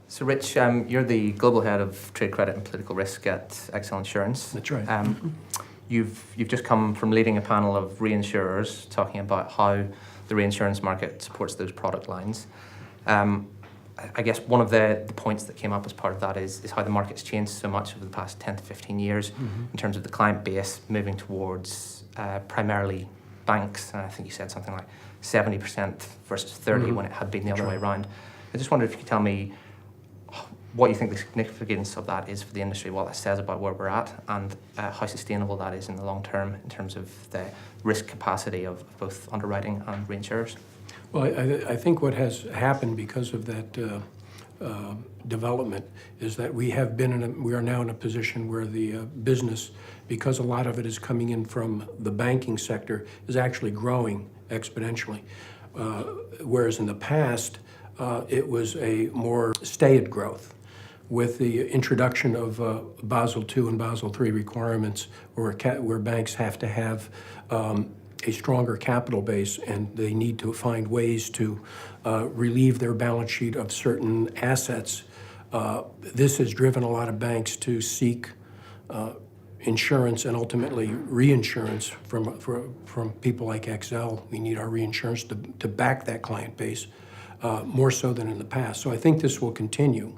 So Rich, you're the Global Head of Trade Credit and Political Risk at ExCred Insurance. That's right. You've just come from leading a panel of reinsurers talking about how the reinsurance market supports those product lines. I guess one of the points that came up as part of that is how the market's changed so much over the past 10 to 15 years in terms of the client base moving towards primarily banks. And I think you said something like 70% versus 30 when it had been the other way around. I just wondered if you could tell me what you think the significance of that is for the industry, what that says about where we're at, and how sustainable that is in the long term in terms of the risk capacity of both underwriting and reinsurers. Well, I think what has happened because of that development is that we are now in a position where the business, because a lot of it is coming in from the banking sector, is actually growing exponentially. Whereas in the past, it was a more staid growth. With the introduction of Basel II and Basel III requirements, where banks have to have a stronger capital base and they need to find ways to relieve their balance sheet of certain assets, this has driven a lot of banks to seek insurance and ultimately reinsurance from people like XL. We need our reinsurance to back that client base more so than in the past. So I think this will continue.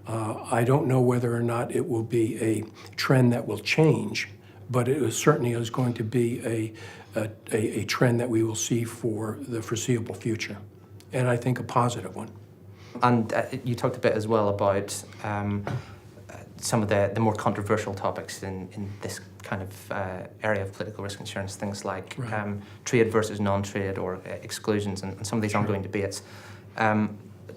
I don't know whether or not it will be a trend that will change, but it certainly is going to be a trend that we will see for the foreseeable future, and I think a positive one. And you talked a bit as well about some of the more controversial topics in this kind of area of political risk insurance, things like trade versus non-trade or exclusions and some of these ongoing debates.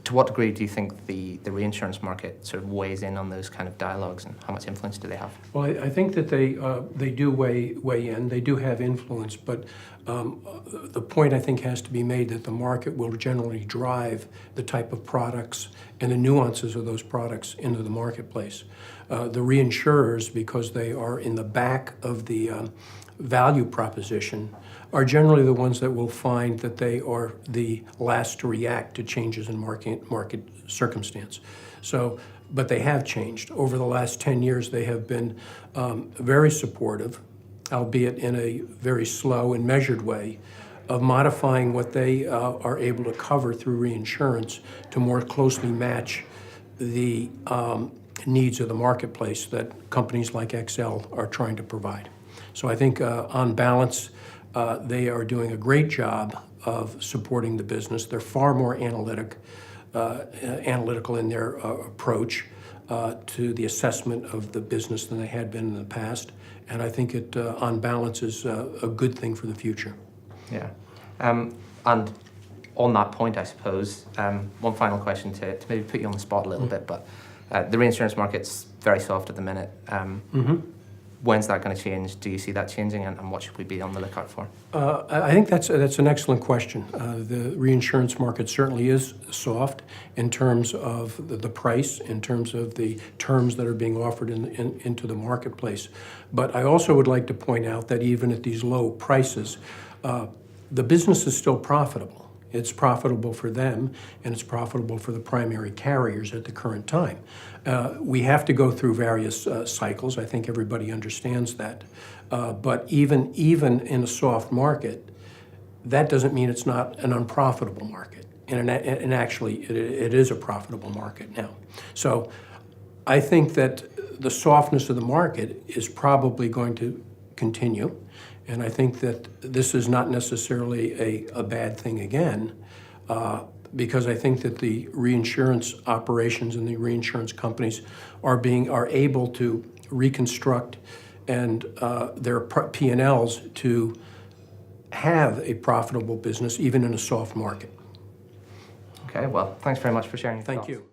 To what degree do you think the reinsurance market sort of weighs in on those kind of dialogues, and how much influence do they have? Well, I think that they do weigh in. They do have influence, but the point I think has to be made that the market will generally drive the type of products and the nuances of those products into the marketplace. The reinsurers, because they are in the back of the value proposition, are generally the ones that will find that they are the last to react to changes in market circumstance. So, but they have changed. Over the last 10 years, they have been very supportive, albeit in a very slow and measured way, of modifying what they are able to cover through reinsurance to more closely match the needs of the marketplace that companies like XL are trying to provide. So I think on balance, they are doing a great job of supporting the business. They're far more analytical in their approach to the assessment of the business than they had been in the past. And I think it, on balance, is a good thing for the future. Yeah. And on that point, I suppose, one final question to maybe put you on the spot a little bit, but the reinsurance market's very soft at the minute. When's that going to change? Do you see that changing, and what should we be on the lookout for? I think that's an excellent question. The reinsurance market certainly is soft in terms of the price, in terms of the terms that are being offered into the marketplace. But I also would like to point out that even at these low prices, the business is still profitable. It's profitable for them, and it's profitable for the primary carriers at the current time. We have to go through various cycles. I think everybody understands that. But even in a soft market, that doesn't mean it's not an unprofitable market. And actually, it is a profitable market now. So I think that the softness of the market is probably going to continue. And I think that this is not necessarily a bad thing again, because I think that the reinsurance operations and the reinsurance companies are able to reconstruct and their P&Ls to have a profitable business even in a soft market. Okay, well, thanks very much for sharing your thoughts. Thank you.